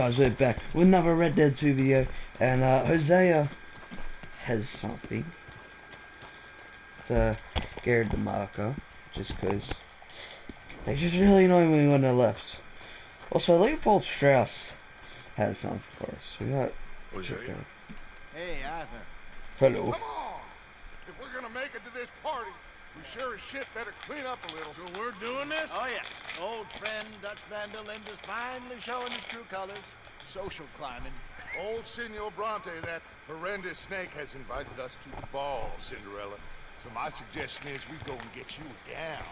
Guys, we're back with another Red Dead 2 video, and Hosea has something to Garrett the marker, just because they just really annoying me when they're left. Also, Leopold Strauss has something for us. We got. Hosea. Hey, Arthur. Hello. Come on! If we're gonna make it to this party, we sure as shit better clean up a little. So we're doing this? Oh, yeah. Old friend Dutch Van der Linde is finally showing his true colors. Social climbing. Old Senor Bronte, that horrendous snake, has invited us to the ball, Cinderella. So my suggestion is we go and get you down.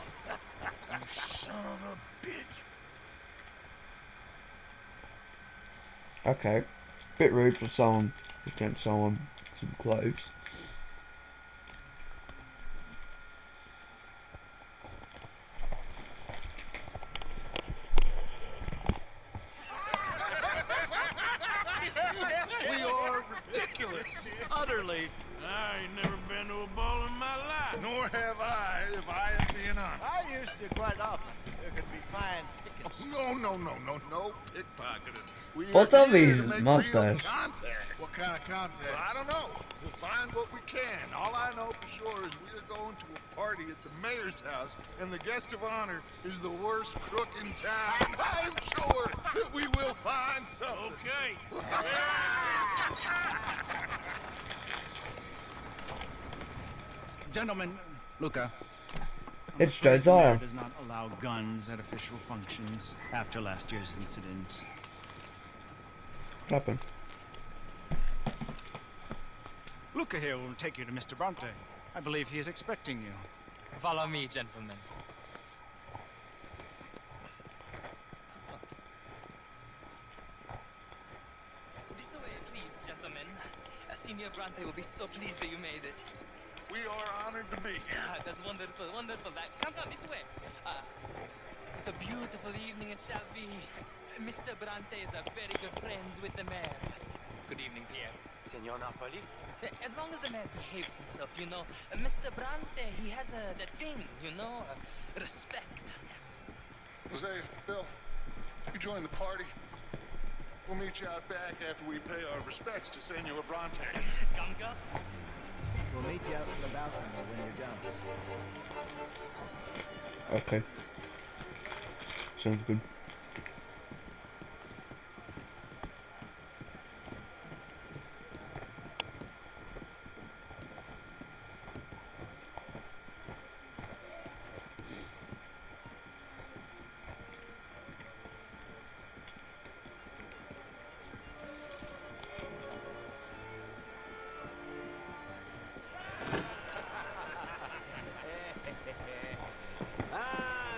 You son of a bitch. Okay. Bit rude for someone who can't someone some clothes. We are ridiculous. Utterly. I ain't never been to a ball in my life. Nor have I, if I am being honest. I used to quite often. There could be fine pickets. No pickpocketing. We What's are up here with to his make mustache? real contact. What kind of contact? Well, I don't know. We'll find what we can. All I know for sure is we are going to a party at the mayor's house, and the guest of honor is the worst crook in town. I'm sure that we will find something. Okay. Gentlemen, Luca. It's I'm afraid the Josiah. mayor does not allow guns at official functions after last year's incident. What happened? Luca here will take you to Mr. Bronte. I believe he is expecting you. Follow me, gentlemen. This way, please, gentlemen. Senior Bronte will be so pleased that you made it. We are honored to be here. That's wonderful, wonderful. Come this way. What a beautiful evening it shall be. Mr. Bronte is very good friends with the mayor. Good evening, Pierre. Senor Napoli? As long as the mayor behaves himself, you know. Mr. Bronte, he has that thing, you know, respect. Hosea, Bill, you join the party. We'll meet you out back after we pay our respects to Senor Bronte. Come. We'll meet you out in the balcony when you're done. Okay. Sounds good.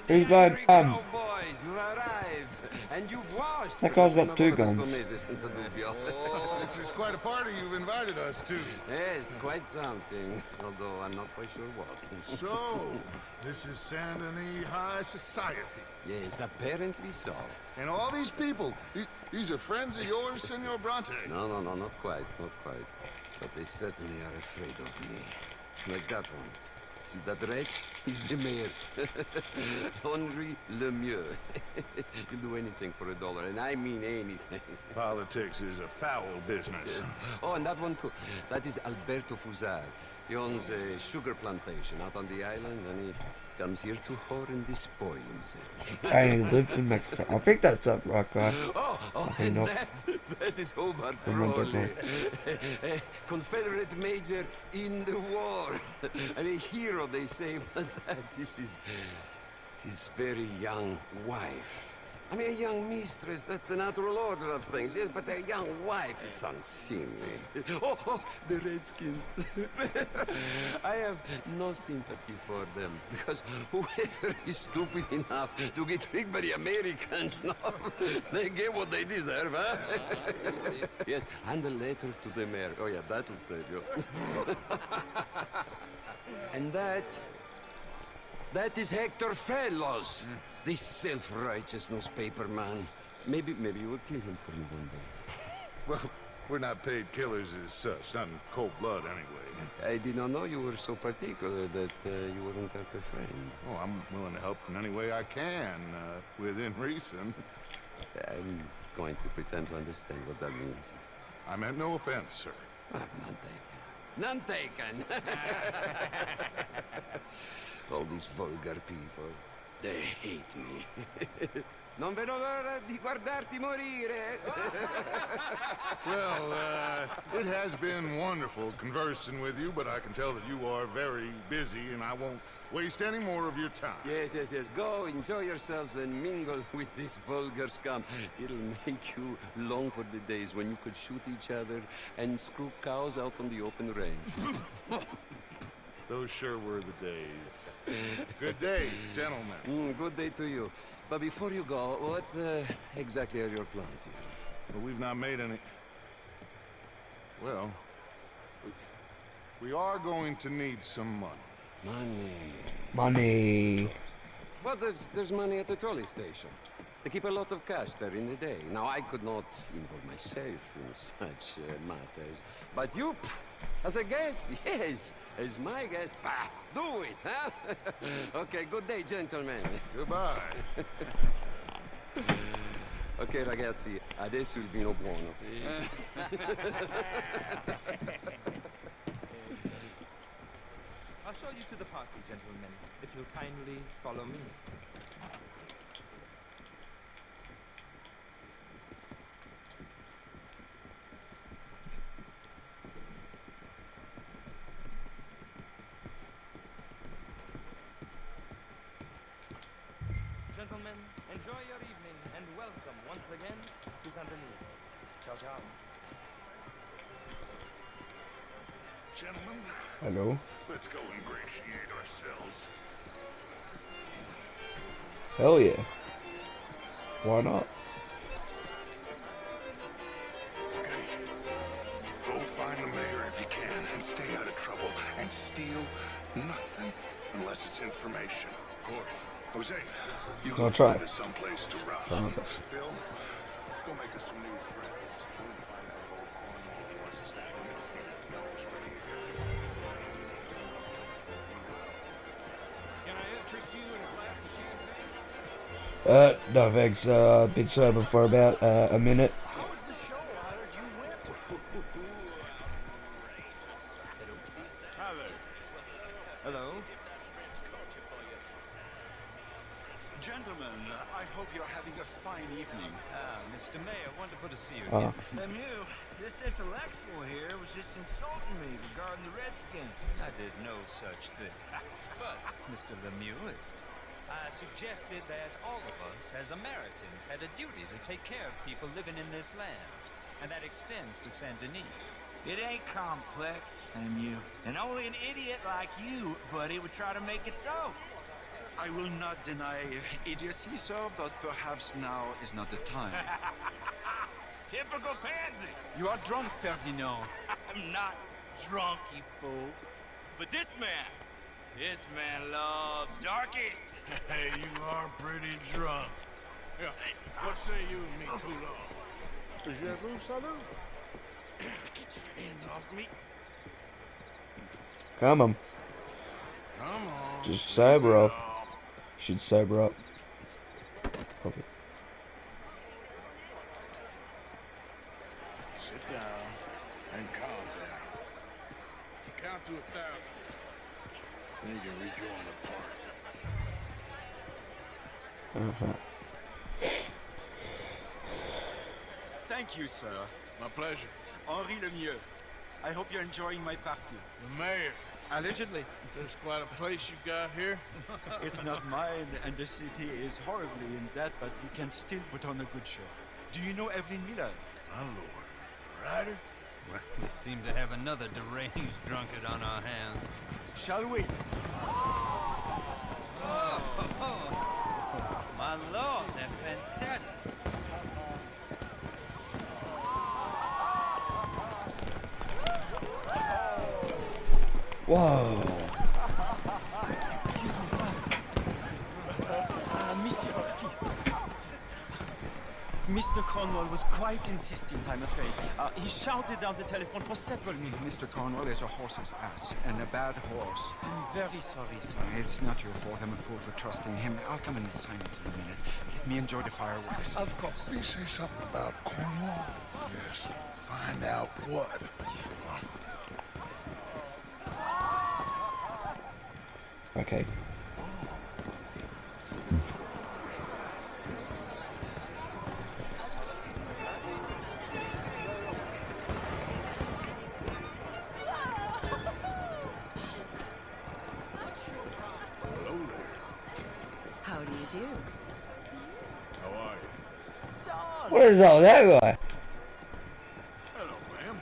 Who's got Cowboys, you arrived, and you've washed. That guy's got two guns. This is quite a party you've invited us to. Yes, quite something. Although I'm not quite sure what. So, this is Saint Denis High Society. Yes, apparently so. And all these people, these are friends of yours, Senor Bronte? No, not quite, not quite. But they certainly are afraid of me. Like that one. See that wretch? He's the mayor. Henri Lemieux. He'll do anything for $1, and I mean anything. Politics is a foul business. Yes. Oh, and that one too. That is Alberto Fusar. He owns a sugar plantation out on the island, and he comes here to whore and despoil himself. I lives in Mexico. I think that's up, right, guy. Oh, I and know. that is Hobart I know that Crowley, a Confederate major in the war, and a hero, they say, but that is his very young wife. I mean, a young mistress, that's the natural order of things, yes, but a young wife is unseemly. Oh, the Redskins. I have no sympathy for them, because whoever is stupid enough to get tricked by the Americans, no, they get what they deserve, huh? Yes, and a letter to the mayor. Oh, yeah, that'll save you. And that is Hector Fellows. This self-righteous newspaper man. Maybe you will kill him for me one day. Well, we're not paid killers as such, not in cold blood anyway. I did not know you were so particular that you wouldn't help a friend. Oh, I'm willing to help in any way I can, within reason. going to pretend to understand what that means. I meant no offense, sir. Ah, none taken. None taken! All these vulgar people, they hate me. Non vedo l'ora di guardarti morire! Well, it has been wonderful conversing with you, but I can tell that you are very busy, and I won't waste any more of your time. Yes, yes, yes. Go, enjoy yourselves and mingle with this vulgar scum. It'll make you long for the days when you could shoot each other and screw cows out on the open range. Those sure were the days. Good day, gentlemen. Good day to you. But before you go, what exactly are your plans here? Well, we've not made any... Well, we are going to need some money. Money. Well, there's money at the trolley station. They keep a lot of cash there in the day. Now, I could not involve myself in such matters. But you, as a guest, yes, as my guest, do it, huh? Okay, good day, gentlemen. Goodbye. Ok, ragazzi, adesso il vino buono. I'll show you to the party, gentlemen, if you'll kindly follow me. Gentlemen, enjoy your evening and welcome once again to Saint Denis. Ciao, ciao. Gentlemen, Hello. let's go ingratiate ourselves. Hell yeah. Why not? Okay. Go find the mayor if you can and stay out of trouble and steal nothing unless it's information. Of course. Jose, you I'll go try. find us someplace to rob. Bill, go make us some new friends. We're gonna find that old cornball who wants us to hang out here. Can I interest you in a glass of champagne? No thanks, been sober for about, a minute. How was the show? I heard you went. Hi there. Hello? Gentlemen, I hope you're having a fine evening. Mr. Mayor, wonderful to see you Uh, Lemieux, this intellectual here was just insulting me regarding the Redskin. I did no such thing. But, Mr. Lemieux, I suggested that all of us as Americans had a duty to take care of people living in this land. And that extends to Saint Denis. It ain't complex, Lemieux. And only an idiot like you, buddy, would try to make it so. I will not deny idiocy, sir, but perhaps now is not the time. Typical pansy. You are drunk, Ferdinand. I'm not drunk, you fool. But this man loves darkies. Hey, you are pretty drunk. Yeah, what say you and me cool off? Je vous salue. Get your hands off me. Come on. Come on. Just sleep sober it up. off. Should sober up. Okay. Sit down and calm down. Count to 1,000. Then you can rejoin the party. Thank you, sir. My pleasure. Henri Lemieux. I hope you're enjoying my party. The mayor. Allegedly. There's quite a place you got here. It's not mine, and the city is horribly in debt, but we can still put on a good show. Do you know Evelyn Miller? My lord. Ryder? Well, we seem to have another deranged drunkard on our hands. Shall we? My lord, they're fantastic. Whoa. Excuse me, brother. Excuse me, brother. Monsieur, please. Mr. Cornwall was quite insistent, I'm afraid. He shouted down the telephone for several minutes. Mr. Cornwall is a horse's ass, and a bad horse. I'm very sorry, sir. It's not your fault. I'm a fool for trusting him. I'll come in and sign it in a minute. Let me enjoy the fireworks. Of course. Did he say something about Cornwall? Yes. Find out what. Sure. Okay. Hello there. How do you do? How are you? What is all that guy? Hello, ma'am.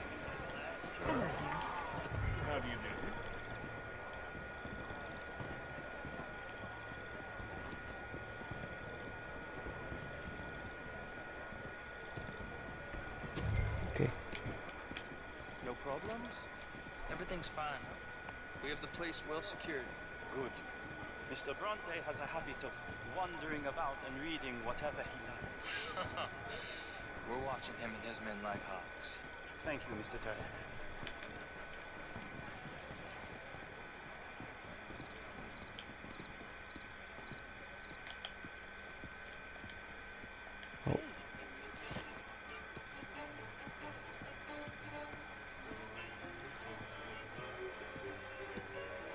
Hello there. How do you do? Okay. No problems? Everything's fine. We have the place well secured. Good. Mr. Bronte has a habit of wandering about and reading whatever he likes. We're watching him and his men like hawks. Thank you, Mr. Turner.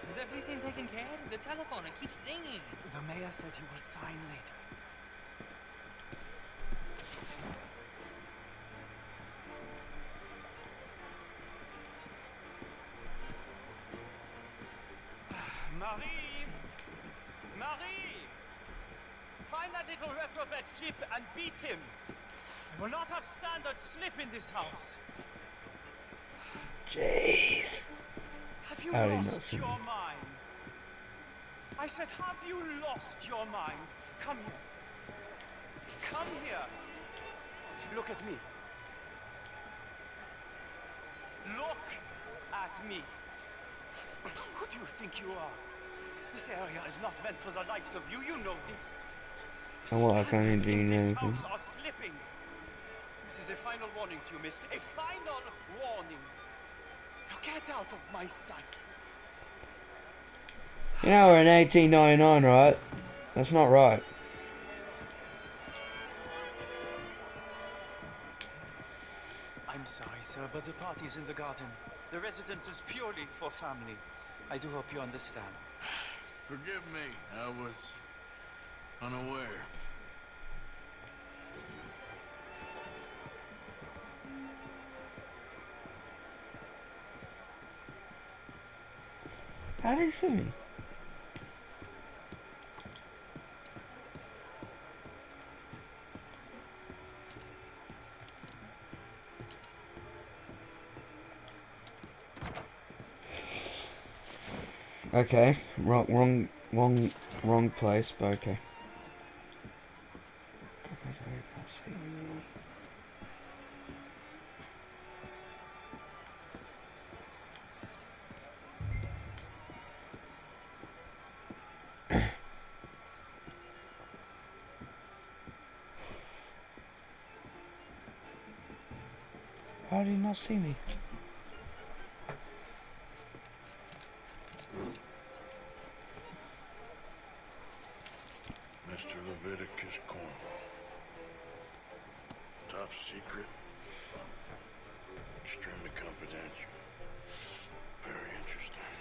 Is everything taken care of? The telephone, it keeps ringing. The mayor said he will sign later. Marie! Marie! Find that little reprobate Chip and beat him. We will not have standard slip in this house. Jeez. Have you I already lost know. your mind? I said, have you lost your mind? Come here. Come here. Look at me. Look at me. Who do you think you are? This area is not meant for the likes of you. You know this. Oh, well, I can't Standards even in do this anything. house are slipping. This is a final warning to you, miss. A final warning. Now get out of my sight. You know we're in 1899, right? That's not right. I'm sorry, sir, but the party's in the garden. The residence is purely for family. I do hope you understand. Forgive me. I was unaware. How did he see me? Okay, wrong place, but okay. How did he not see me? Mr. Leviticus Cornwall. Top secret. Extremely confidential. Very interesting.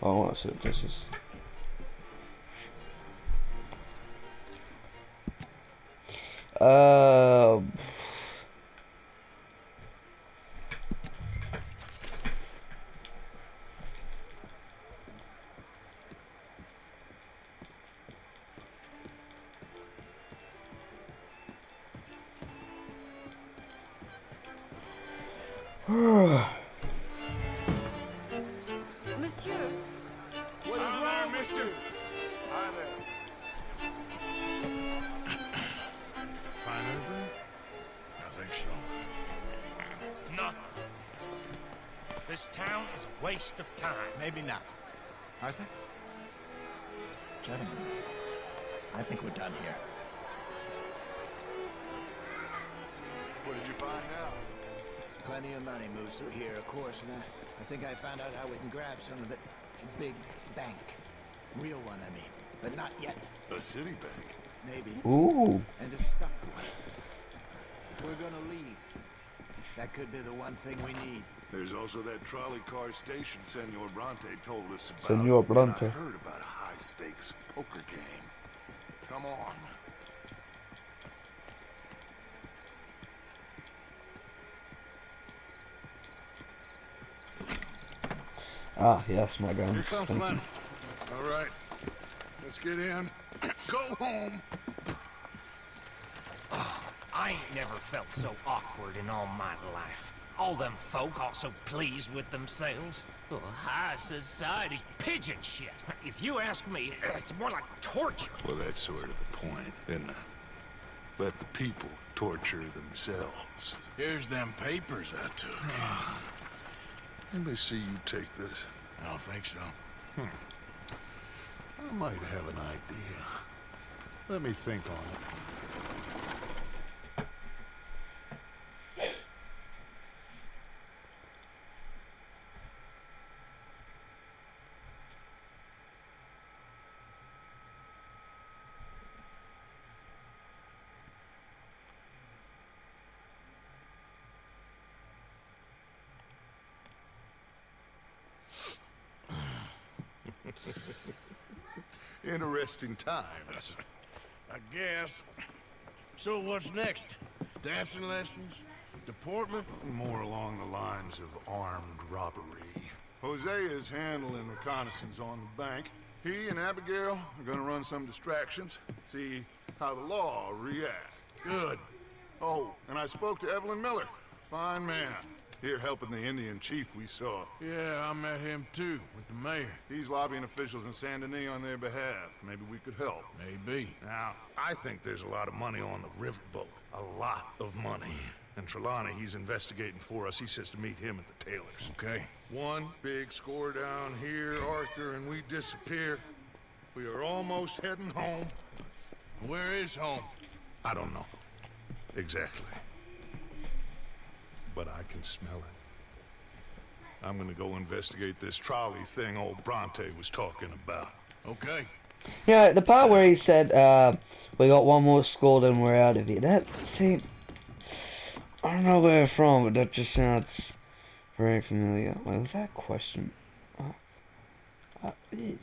Oh, what's it? This is. Monsieur, What is wrong, mister? Hi there. Find anything? I think so. Nothing. This town is a waste of time. Maybe not. Arthur? Gentlemen, I think we're done here. What did you find out? There's plenty of money moves through here, of course, and I think I found out how we can grab some of it. Big bank. Real one, I mean. But not yet. A city bank? Maybe. Ooh. And a stuffed one. If we're gonna leave, that could be the one thing we need. There's also that trolley car station Senor Bronte told us about. Senor Bronte. And I heard about a high-stakes poker game. Come on. Ah, yes, my guns. Here comes Thank you. Len. All right. Let's get in. Go home. I ain't never felt so awkward in all my life. All them folk all so pleased with themselves. Oh, high society's pigeon shit. If you ask me, it's more like torture. Well, that's sort of the point, isn't it? Let the people torture themselves. Here's them papers I took. Anybody see you take this? I don't think so. I might have an idea. Let me think on it. Interesting times. I guess. So what's next? Dancing lessons? Deportment? More along the lines of armed robbery. Hosea is handling reconnaissance on the bank. He and Abigail are gonna run some distractions, see how the law reacts. Good. Oh, and I spoke to Evelyn Miller. Fine man. Here helping the Indian chief we saw. Yeah, I met him too, with the mayor. He's lobbying officials in Saint Denis on their behalf. Maybe we could help. Maybe. Now, I think there's a lot of money on the riverboat. A lot of money. And Trelawney, he's investigating for us. He says to meet him at the Taylor's. Okay. One big score down here, Arthur, and we disappear. We are almost heading home. Where is home? I don't know. Exactly. But I can smell it. I'm gonna go investigate this trolley thing old Bronte was talking about. Okay. Yeah, the part where he said, we got one more score and we're out of here. That seemed... I don't know where from, but that just sounds very familiar. Wait, was that a question? It is.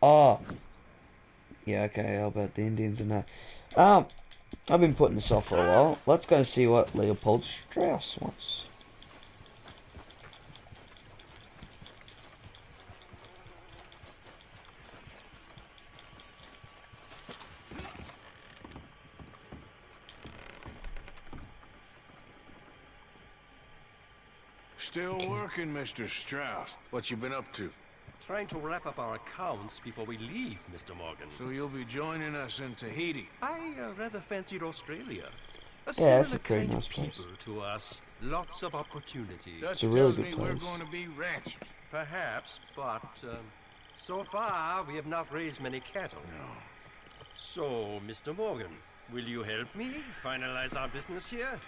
Oh. Yeah, okay, how about the Indians and that? I've been putting this off for a while. Let's go see what Leopold Strauss wants. Still working, Mr. Strauss. What you been up to? Trying to wrap up our accounts before we leave, Mr. Morgan. So you'll be joining us in Tahiti? I rather fancied Australia. A Yeah, that's similar a pretty kind nice of place. people to us. Lots of opportunity. That It's a really tells good me we're place. going to be ranchers. Perhaps, but so far we have not raised many cattle. No. So, Mr. Morgan, will you help me finalize our business here?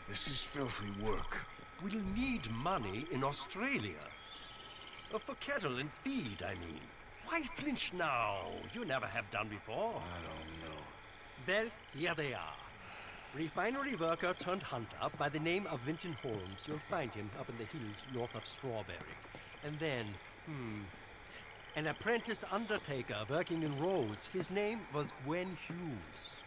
This is filthy work. We'll need money in Australia. For cattle and feed, I mean. Why flinch now? You never have done before. I don't know. Well, here they are. Refinery worker turned hunter by the name of Vinton Holmes. You'll find him up in the hills north of Strawberry. And then, an apprentice undertaker working in roads. His name was Gwen Hughes.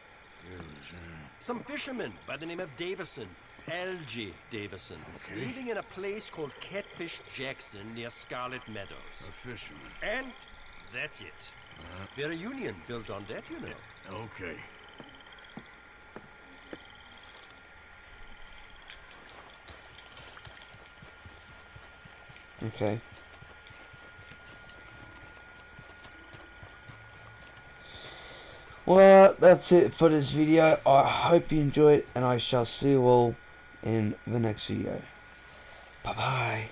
Some fishermen by the name of Davison. Algie Davison. Okay. Living in a place called Catfish Jackson near Scarlet Meadows. A fisherman. And that's it. Their union built on that, you know. Okay. Okay. Well, that's it for this video. I hope you enjoyed, and I shall see you all in the next video. Bye bye.